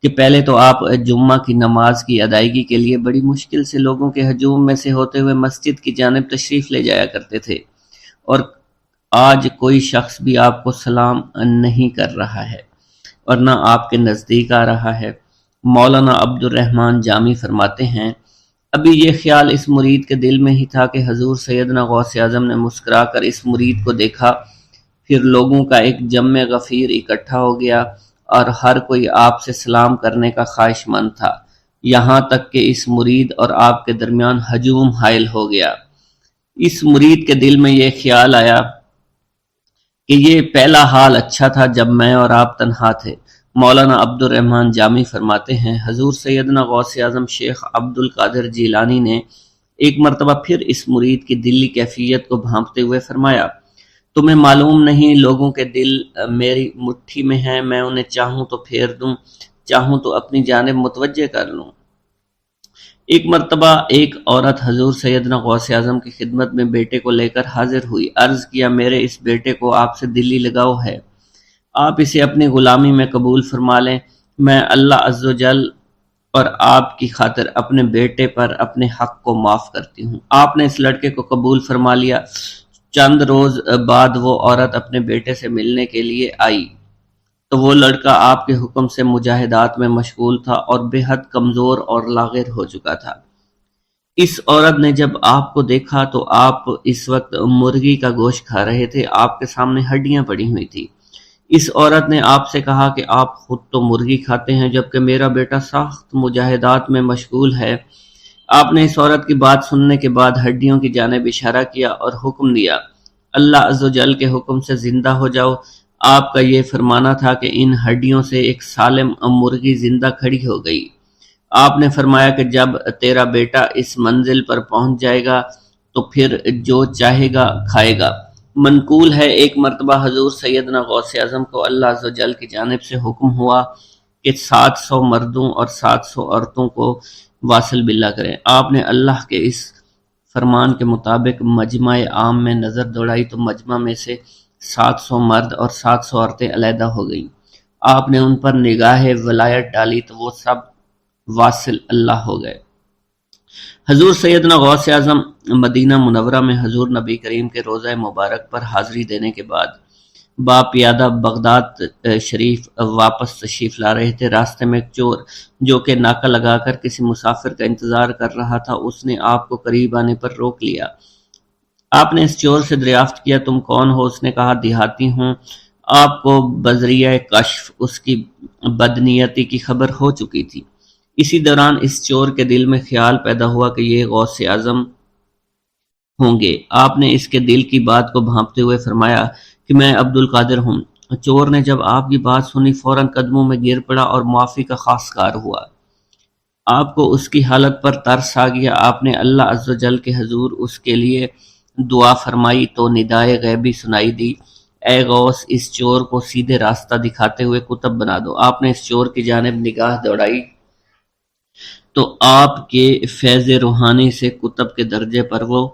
کہ پہلے تو آپ جمعہ کی نماز کی ادائیگی کے لیے بڑی مشکل سے لوگوں کے ہجوم میں سے ہوتے ہوئے مسجد کی جانب تشریف لے جایا کرتے تھے، اور آج کوئی شخص بھی آپ کو سلام نہیں کر رہا ہے اور نہ آپ کے نزدیک آ رہا ہے۔ مولانا عبد الرحمن جامی فرماتے ہیں ابھی یہ خیال اس مرید کے دل میں ہی تھا کہ حضور سیدنا غوث اعظم نے مسکرا کر اس مرید کو دیکھا، پھر لوگوں کا ایک جمع غفیر اکٹھا ہو گیا اور ہر کوئی آپ سے سلام کرنے کا خواہش مند تھا، یہاں تک کہ اس مرید اور آپ کے درمیان ہجوم حائل ہو گیا۔ اس مرید کے دل میں یہ خیال آیا کہ یہ پہلا حال اچھا تھا جب میں اور آپ تنہا تھے۔ مولانا عبد الرحمن جامی فرماتے ہیں حضور سیدنا غوث اعظم شیخ عبد القادر جیلانی نے ایک مرتبہ پھر اس مرید کی دلی کیفیت کو بھانپتے ہوئے فرمایا تمہیں معلوم نہیں لوگوں کے دل میری مٹھی میں ہیں، میں انہیں چاہوں تو پھیر دوں، چاہوں تو اپنی جانب متوجہ کر لوں۔ ایک مرتبہ ایک عورت حضور سیدنا غوث اعظم کی خدمت میں بیٹے کو لے کر حاضر ہوئی۔ عرض کیا میرے اس بیٹے کو آپ سے دلی لگاؤ ہے، آپ اسے اپنی غلامی میں قبول فرما لیں، میں اللہ عز و جل اور آپ کی خاطر اپنے بیٹے پر اپنے حق کو معاف کرتی ہوں۔ آپ نے اس لڑکے کو قبول فرما لیا۔ چند روز بعد وہ عورت اپنے بیٹے سے ملنے کے لیے آئی تو وہ لڑکا آپ کے حکم سے مجاہدات میں مشغول تھا اور بے حد کمزور اور لاغر ہو چکا تھا۔ اس عورت نے جب آپ کو دیکھا تو آپ اس وقت مرغی کا گوشت کھا رہے تھے، آپ کے سامنے ہڈیاں پڑی ہوئی تھی۔ اس عورت نے آپ سے کہا کہ آپ خود تو مرغی کھاتے ہیں جبکہ میرا بیٹا سخت مجاہدات میں مشغول ہے۔ آپ نے اس عورت کی بات سننے کے بعد ہڈیوں کی جانب اشارہ کیا اور حکم دیا اللہ عز و جل کے حکم سے زندہ ہو جاؤ۔ آپ کا یہ فرمانا تھا کہ ان ہڈیوں سے ایک سالم مرغی زندہ کھڑی ہو گئی۔ آپ نے فرمایا کہ جب تیرا بیٹا اس منزل پر پہنچ جائے گا تو پھر جو چاہے گا کھائے گا۔ منقول ہے ایک مرتبہ حضور سیدنا غوث اعظم کو اللہ عز و جل کی جانب سے حکم ہوا کہ 700 مردوں اور 700 عورتوں کو واصل باللہ کریں۔ آپ نے اللہ کے اس فرمان کے مطابق مجمع عام میں نظر دوڑائی تو مجمع میں سے 700 مرد اور 700 عورتیں علیحدہ ہو گئیں۔ آپ نے ان پر نگاہ ولایت ڈالی تو وہ سب واصل اللہ ہو گئے۔ حضور سیدنا غوث اعظم مدینہ منورہ میں حضور نبی کریم کے روضہ مبارک پر حاضری دینے کے بعد باپیادہ بغداد شریف واپس تشریف لا رہے تھے۔ راستے میں ایک چور جو کہ ناکہ لگا کر کسی مسافر کا انتظار کر رہا تھا، اس نے آپ کو قریب آنے پر روک لیا۔ آپ نے اس چور سے دریافت کیا تم کون ہو؟ اس نے کہا دیہاتی ہوں۔ آپ کو بذریعہ کشف اس کی بدنیتی کی خبر ہو چکی تھی۔ اسی دوران اس چور کے دل میں خیال پیدا ہوا کہ یہ غوث اعظم ہوں گے۔ آپ نے اس کے دل کی بات کو بھانپتے ہوئے فرمایا کہ میں عبد القادر ہوں۔ چور نے جب آپ کی بات سنی فوراً قدموں میں گر پڑا اور معافی کا خواستگار ہوا۔ آپ کو اس کی حالت پر ترس آ گیا۔ آپ نے اللہ عز و جل کے حضور اس کے لیے دعا فرمائی تو ندائے غیبی سنائی دی، اے غوث اس چور کو سیدھے راستہ دکھاتے ہوئے قطب بنا دو۔ آپ نے اس چور کی جانب نگاہ دوڑائی تو آپ کے فیض روحانی سے قطب کے درجے پر وہ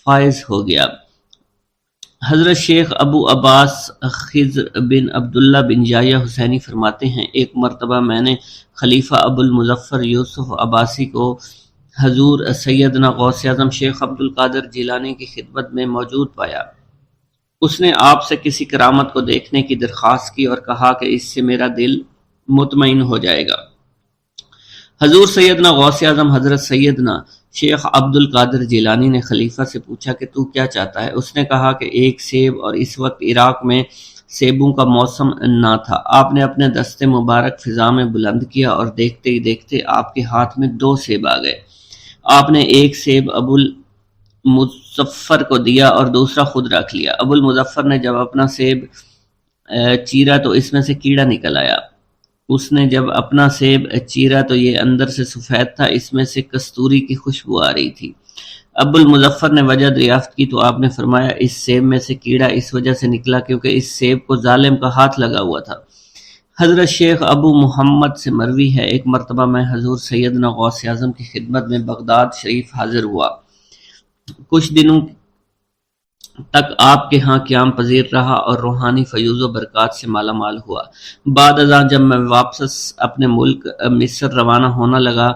فائز ہو گیا۔ حضرت شیخ ابو عباس خضر بن عبداللہ بن جایہ حسینی فرماتے ہیں ایک مرتبہ میں نے خلیفہ ابو المظفر یوسف عباسی کو حضور سیدنا غوث اعظم شیخ عبد القادر جیلانی کی خدمت میں موجود پایا۔ اس نے آپ سے کسی کرامت کو دیکھنے کی درخواست کی اور کہا کہ اس سے میرا دل مطمئن ہو جائے گا۔ حضور سیدنا غوث اعظم حضرت سیدنا شیخ عبد القادر جیلانی نے خلیفہ سے پوچھا کہ تو کیا چاہتا ہے؟ اس نے کہا کہ ایک سیب، اور اس وقت عراق میں سیبوں کا موسم نہ تھا۔ آپ نے اپنے دستے مبارک فضا میں بلند کیا اور دیکھتے ہی دیکھتے آپ کے ہاتھ میں 2 سیب آ گئے۔ آپ نے ایک سیب ابو المظفر کو دیا اور دوسرا خود رکھ لیا۔ ابو المظفر نے جب اپنا سیب چیرا تو اس میں سے کیڑا نکل آیا۔ اس نے جب اپنا سیب چیرا تو یہ اندر سے سفید تھا، اس میں سے کستوری کی خوشبو آ رہی تھی۔ ابو المظفر نے وجہ دریافت کی تو آپ نے فرمایا اس سیب میں سے کیڑا اس وجہ سے نکلا کیونکہ اس سیب کو ظالم کا ہاتھ لگا ہوا تھا۔ حضرت شیخ ابو محمد سے مروی ہے ایک مرتبہ میں حضور سیدنا غوث اعظم کی خدمت میں بغداد شریف حاضر ہوا۔ کچھ دنوں تک آپ کے ہاں قیام پذیر رہا اور روحانی فیوز و برکات سے مالا مال ہوا۔ بعد ازاں جب میں واپس اپنے ملک مصر روانہ ہونا لگا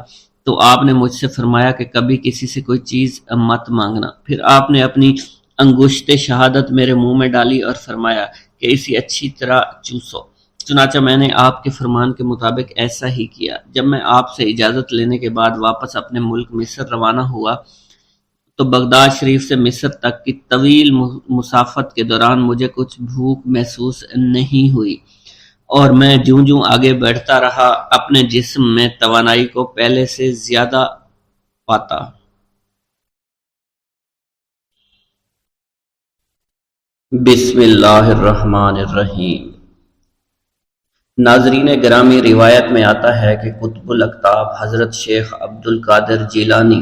تو آپ نے مجھ سے فرمایا کہ کبھی کسی سے کوئی چیز مت مانگنا۔ پھر آپ نے اپنی انگشت شہادت میرے منہ میں ڈالی اور فرمایا کہ اسے اچھی طرح چوسو۔ چنانچہ میں نے آپ کے فرمان کے مطابق ایسا ہی کیا۔ جب میں آپ سے اجازت لینے کے بعد واپس اپنے ملک مصر روانہ ہوا تو بغداد شریف سے مصر تک کی طویل مسافت کے دوران مجھے کچھ بھوک محسوس نہیں ہوئی، اور میں جوں جوں آگے بڑھتا رہا اپنے جسم میں توانائی کو پہلے سے زیادہ پاتا۔ بسم اللہ الرحمن الرحیم۔ ناظرین گرامی، روایت میں آتا ہے کہ قطب الاقطاب حضرت شیخ عبد القادر جیلانی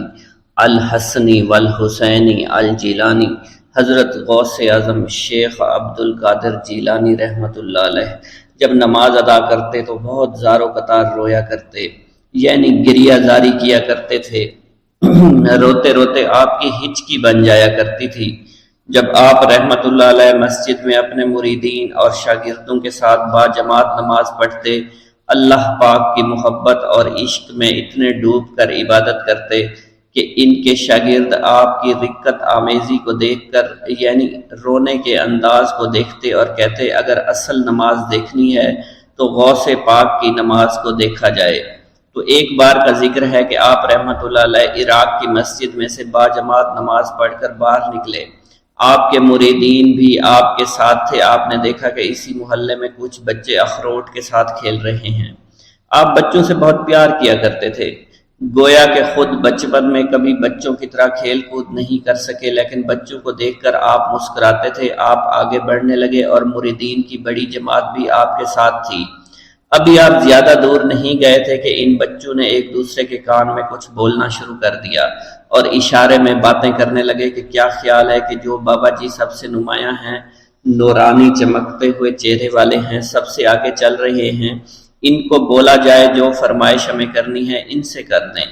الحسنی والحسینی الجیلانی حضرت غوث اعظم شیخ عبد القادر جیلانی رحمۃ اللہ علیہ جب نماز ادا کرتے تو بہت زار و قطار رویا کرتے، یعنی گریہ زاری کیا کرتے تھے۔ روتے روتے آپ کی ہچکی بن جایا کرتی تھی۔ جب آپ رحمۃ اللہ علیہ مسجد میں اپنے مریدین اور شاگردوں کے ساتھ باجماعت نماز پڑھتے، اللہ پاک کی محبت اور عشق میں اتنے ڈوب کر عبادت کرتے کہ ان کے شاگرد آپ کی رقت آمیزی کو دیکھ کر، یعنی رونے کے انداز کو دیکھتے اور کہتے اگر اصل نماز دیکھنی ہے تو غوث پاک کی نماز کو دیکھا جائے۔ تو ایک بار کا ذکر ہے کہ آپ رحمۃ اللہ علیہ عراق کی مسجد میں سے باجماعت نماز پڑھ کر باہر نکلے۔ آپ کے مریدین بھی آپ کے ساتھ تھے۔ آپ نے دیکھا کہ اسی محلے میں کچھ بچے اخروٹ کے ساتھ کھیل رہے ہیں۔ آپ بچوں سے بہت پیار کیا کرتے تھے، گویا کہ خود بچپن میں کبھی بچوں کی طرح کھیل کود نہیں کر سکے، لیکن بچوں کو دیکھ کر آپ مسکراتے تھے۔ آپ آگے بڑھنے لگے اور مریدین کی بڑی جماعت بھی آپ کے ساتھ تھی۔ ابھی آپ زیادہ دور نہیں گئے تھے کہ ان بچوں نے ایک دوسرے کے کان میں کچھ بولنا شروع کر دیا اور اشارے میں باتیں کرنے لگے کہ کیا خیال ہے کہ جو بابا جی سب سے نمایاں ہیں، نورانی چمکتے ہوئے چہرے والے ہیں، سب سے آگے چل رہے ہیں، ان کو بولا جائے جو فرمائش ہمیں کرنی ہے ان سے کر دیں،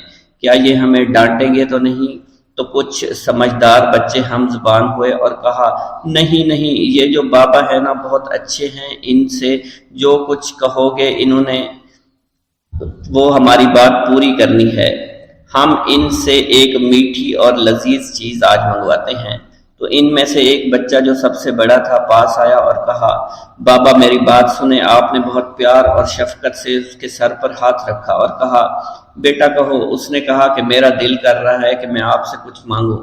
کیا یہ ہمیں ڈانٹیں گے تو نہیں؟ تو کچھ سمجھدار بچے ہم زبان ہوئے اور کہا نہیں نہیں، یہ جو بابا ہے نا بہت اچھے ہیں، ان سے جو کچھ کہو گے انہوں نے وہ ہماری بات پوری کرنی ہے، ہم ان سے ایک میٹھی اور لذیذ چیز آج منگواتے ہیں۔ تو ان میں سے ایک بچہ جو سب سے بڑا تھا پاس آیا اور کہا بابا میری بات سنیں۔ آپ نے بہت پیار اور شفقت سے اس کے سر پر ہاتھ رکھا اور کہا بیٹا کہو۔ اس نے کہا کہ میرا دل کر رہا ہے کہ میں آپ سے کچھ مانگوں۔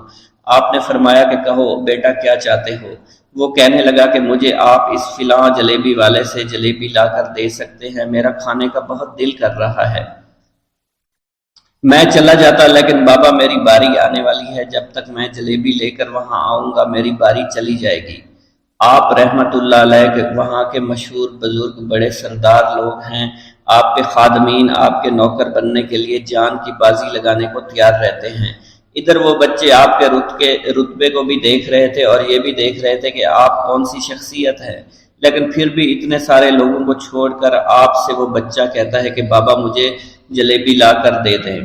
آپ نے فرمایا کہ کہو بیٹا کیا چاہتے ہو؟ وہ کہنے لگا کہ مجھے آپ اس فلاں جلیبی والے سے جلیبی لا کر دے سکتے ہیں، میرا کھانے کا بہت دل کر رہا ہے۔ میں چلا جاتا لیکن بابا میری باری آنے والی ہے، جب تک میں جلیبی لے کر وہاں آؤں گا میری باری چلی جائے گی۔ آپ رحمت اللہ علیہ کے وہاں کے مشہور بزرگ بڑے سردار لوگ ہیں، آپ کے خادمین آپ کے نوکر بننے کے لیے جان کی بازی لگانے کو تیار رہتے ہیں۔ ادھر وہ بچے آپ کے رتبے کو بھی دیکھ رہے تھے اور یہ بھی دیکھ رہے تھے کہ آپ کون سی شخصیت ہے، لیکن پھر بھی اتنے سارے لوگوں کو چھوڑ کر آپ سے وہ بچہ کہتا ہے کہ بابا مجھے جلیبی لا کر دے دیں۔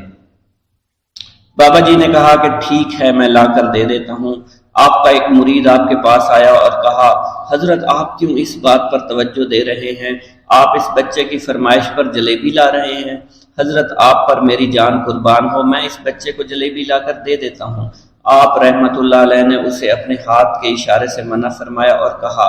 بابا جی نے کہا کہ ٹھیک ہے میں لا کر دے دیتا ہوں۔ آپ کا ایک مرید آپ کے پاس آیا اور کہا حضرت آپ کیوں اس بات پر توجہ دے رہے ہیں؟ آپ اس بچے کی فرمائش پر جلیبی لا رہے ہیں۔ حضرت آپ پر میری جان قربان ہو، میں اس بچے کو جلیبی لا کر دے دیتا ہوں۔ آپ رحمت اللہ علیہ نے اسے اپنے ہاتھ کے اشارے سے منع فرمایا اور کہا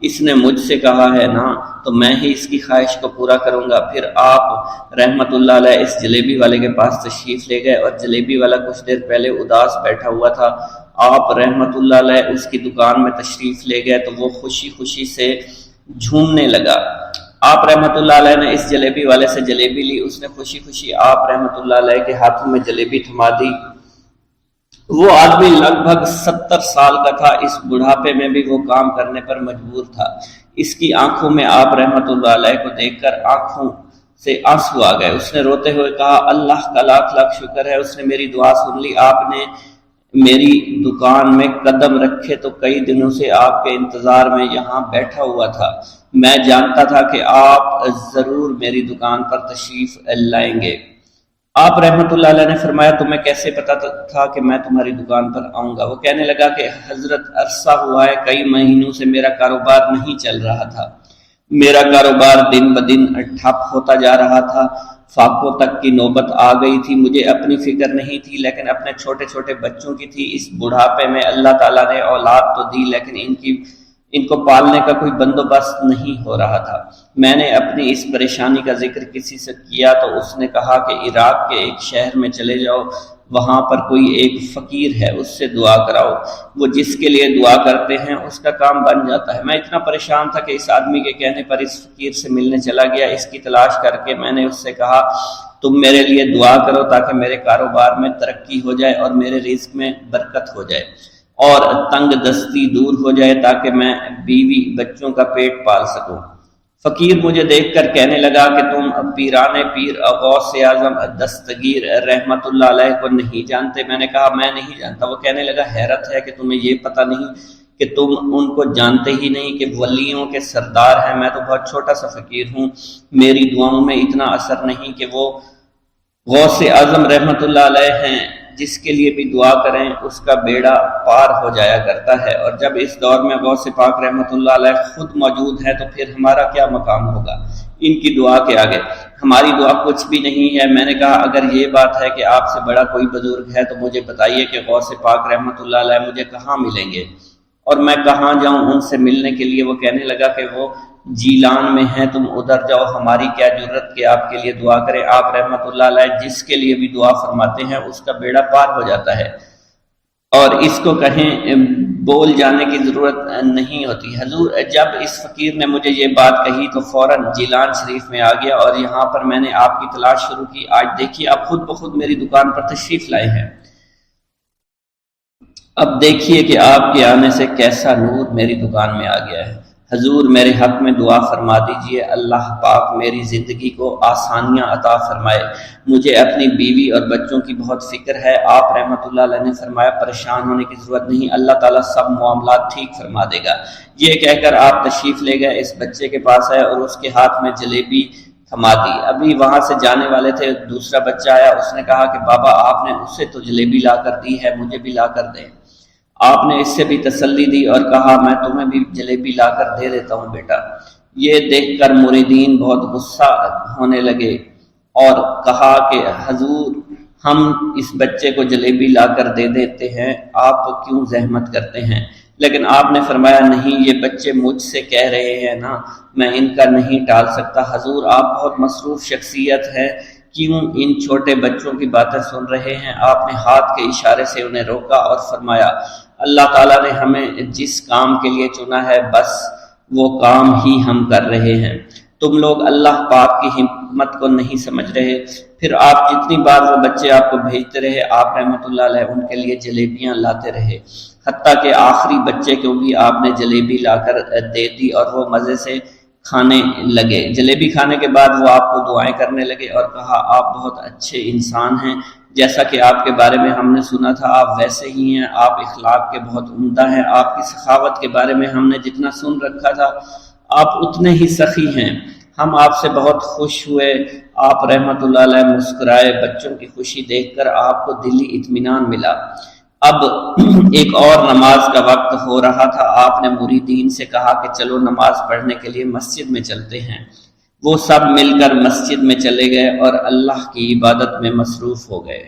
اس نے مجھ سے کہا ہے نا تو میں ہی اس کی خواہش کو پورا کروں گا۔ پھر آپ رحمت اللہ علیہ اس جلیبی والے کے پاس تشریف لے گئے اور جلیبی والا کچھ دیر پہلے اداس بیٹھا ہوا تھا۔ آپ رحمت اللہ علیہ اس کی دکان میں تشریف لے گئے تو وہ خوشی خوشی سے جھومنے لگا۔ آپ رحمت اللہ علیہ نے اس جلیبی والے سے جلیبی لی، اس نے خوشی خوشی آپ رحمت اللہ علیہ کے ہاتھوں میں جلیبی تھما دی۔ وہ آدمی لگ بھگ 70 سال کا تھا، اس بڑھاپے میں بھی وہ کام کرنے پر مجبور تھا۔ اس کی آنکھوں میں آپ رحمت اللہ علیہ کو دیکھ کر آنکھوں سے آنسو آ گئے۔ اس نے روتے ہوئے کہا اللہ کا لاکھ لاکھ شکر ہے، اس نے میری دعا سن لی۔ آپ نے میری دکان میں قدم رکھے تو کئی دنوں سے آپ کے انتظار میں یہاں بیٹھا ہوا تھا۔ میں جانتا تھا کہ آپ ضرور میری دکان پر تشریف لائیں گے۔ آپ رحمت اللہ علیہ نے فرمایا تمہیں کیسے پتا تھا کہ میں تمہاری دکان پر آؤں گا؟ وہ کہنے لگا کہ حضرت عرصہ ہوا ہے، کئی مہینوں سے میرا کاروبار نہیں چل رہا تھا، میرا کاروبار دن بدن ٹھپ ہوتا جا رہا تھا، فاقوں تک کی نوبت آ گئی تھی۔ مجھے اپنی فکر نہیں تھی لیکن اپنے چھوٹے چھوٹے بچوں کی تھی۔ اس بڑھاپے میں اللہ تعالیٰ نے اولاد تو دی لیکن ان کو پالنے کا کوئی بندوبست نہیں ہو رہا تھا۔ میں نے اپنی اس پریشانی کا ذکر کسی سے کیا تو اس نے کہا کہ عراق کے ایک شہر میں چلے جاؤ، وہاں پر کوئی ایک فقیر ہے، اس سے دعا کراؤ، وہ جس کے لیے دعا کرتے ہیں اس کا کام بن جاتا ہے۔ میں اتنا پریشان تھا کہ اس آدمی کے کہنے پر اس فقیر سے ملنے چلا گیا۔ اس کی تلاش کر کے میں نے اس سے کہا تم میرے لیے دعا کرو تاکہ میرے کاروبار میں ترقی ہو جائے اور میرے رزق میں برکت ہو جائے اور تنگ دستی دور ہو جائے تاکہ میں بیوی بچوں کا پیٹ پال سکوں۔ فقیر مجھے دیکھ کر کہنے لگا کہ تم پیران پیر غوث اعظم دستگیر رحمت اللہ علیہ کو نہیں جانتے؟ میں نے کہا میں نہیں جانتا۔ وہ کہنے لگا حیرت ہے کہ تمہیں یہ پتہ نہیں کہ تم ان کو جانتے ہی نہیں کہ ولیوں کے سردار ہیں۔ میں تو بہت چھوٹا سا فقیر ہوں، میری دعاؤں میں اتنا اثر نہیں کہ وہ غوث اعظم رحمت اللہ علیہ ہیں، جس کے لیے بھی دعا کریں اس کا بیڑا پار ہو جایا کرتا ہے، اور جب اس دور میں غوث پاک رحمت اللہ علیہ خود موجود ہے تو پھر ہمارا کیا مقام ہوگا ان کی دعا کے آگے؟ ہماری دعا کچھ بھی نہیں ہے۔ میں نے کہا اگر یہ بات ہے کہ آپ سے بڑا کوئی بزرگ ہے تو مجھے بتائیے کہ غوث پاک رحمت اللہ علیہ مجھے کہاں ملیں گے اور میں کہاں جاؤں ان سے ملنے کے لیے؟ وہ کہنے لگا کہ وہ جیلان میں ہیں، تم ادھر جاؤ، ہماری کیا جرت کہ آپ کے لیے دعا کریں۔ آپ رحمت اللہ علیہ جس کے لیے بھی دعا فرماتے ہیں اس کا بیڑا پار ہو جاتا ہے اور اس کو کہیں بول جانے کی ضرورت نہیں ہوتی۔ حضور جب اس فقیر نے مجھے یہ بات کہی تو فوراً جیلان شریف میں آ گیا اور یہاں پر میں نے آپ کی تلاش شروع کی۔ آج دیکھیے آپ خود بخود میری دکان پر تشریف لائے ہیں۔ اب دیکھیے کہ آپ کے آنے سے کیسا نور میری دکان میں آ گیا ہے۔ حضور میرے حق میں دعا فرما دیجئے، اللہ پاک میری زندگی کو آسانیاں عطا فرمائے، مجھے اپنی بیوی اور بچوں کی بہت فکر ہے۔ آپ رحمۃ اللہ علیہ نے فرمایا پریشان ہونے کی ضرورت نہیں، اللہ تعالیٰ سب معاملات ٹھیک فرما دے گا۔ یہ کہہ کر آپ تشریف لے گئے، اس بچے کے پاس آئے اور اس کے ہاتھ میں جلیبی تھما دی۔ ابھی وہاں سے جانے والے تھے، دوسرا بچہ آیا، اس نے کہا کہ بابا آپ نے اسے تو جلیبی لا کر دی ہے، مجھے بھی لا کر دیں۔ آپ نے اس سے بھی تسلی دی اور کہا میں تمہیں بھی جلیبی لا کر دے دیتا ہوں بیٹا۔ یہ دیکھ کر مریدین بہت غصہ ہونے لگے اور کہا کہ حضور ہم اس بچے کو جلیبی لا کر دے دیتے ہیں، آپ کیوں زحمت کرتے ہیں؟ لیکن آپ نے فرمایا نہیں، یہ بچے مجھ سے کہہ رہے ہیں نا، میں ان کا نہیں ٹال سکتا۔ حضور آپ بہت مصروف شخصیت ہے، کیوں ان چھوٹے بچوں کی باتیں سن رہے ہیں؟ آپ نے ہاتھ کے اشارے سے انہیں روکا اور فرمایا اللہ تعالیٰ نے ہمیں جس کام کے لیے چنا ہے بس وہ کام ہی ہم کر رہے ہیں، تم لوگ اللہ پاک کی حکمت کو نہیں سمجھ رہے۔ پھر آپ جتنی بار وہ بچے آپ کو بھیجتے رہے، آپ رحمۃ اللہ علیہ ان کے لیے جلیبیاں لاتے رہے، حتیٰ کہ آخری بچے کو بھی آپ نے جلیبی لا کر دے دی اور وہ مزے سے کھانے لگے۔ جلیبی کھانے کے بعد وہ آپ کو دعائیں کرنے لگے اور کہا آپ بہت اچھے انسان ہیں، جیسا کہ آپ کے بارے میں ہم نے سنا تھا آپ ویسے ہی ہیں، آپ اخلاق کے بہت عمدہ ہیں، آپ کی سخاوت کے بارے میں ہم نے جتنا سن رکھا تھا آپ اتنے ہی سخی ہیں، ہم آپ سے بہت خوش ہوئے۔ آپ رحمۃ اللہ علیہ مسکرائے، بچوں کی خوشی دیکھ کر آپ کو دلی اطمینان ملا۔ اب ایک اور نماز کا وقت ہو رہا تھا، آپ نے مریدین سے کہا کہ چلو نماز پڑھنے کے لیے مسجد میں چلتے ہیں۔ وہ سب مل کر مسجد میں چلے گئے اور اللہ کی عبادت میں مصروف ہو گئے۔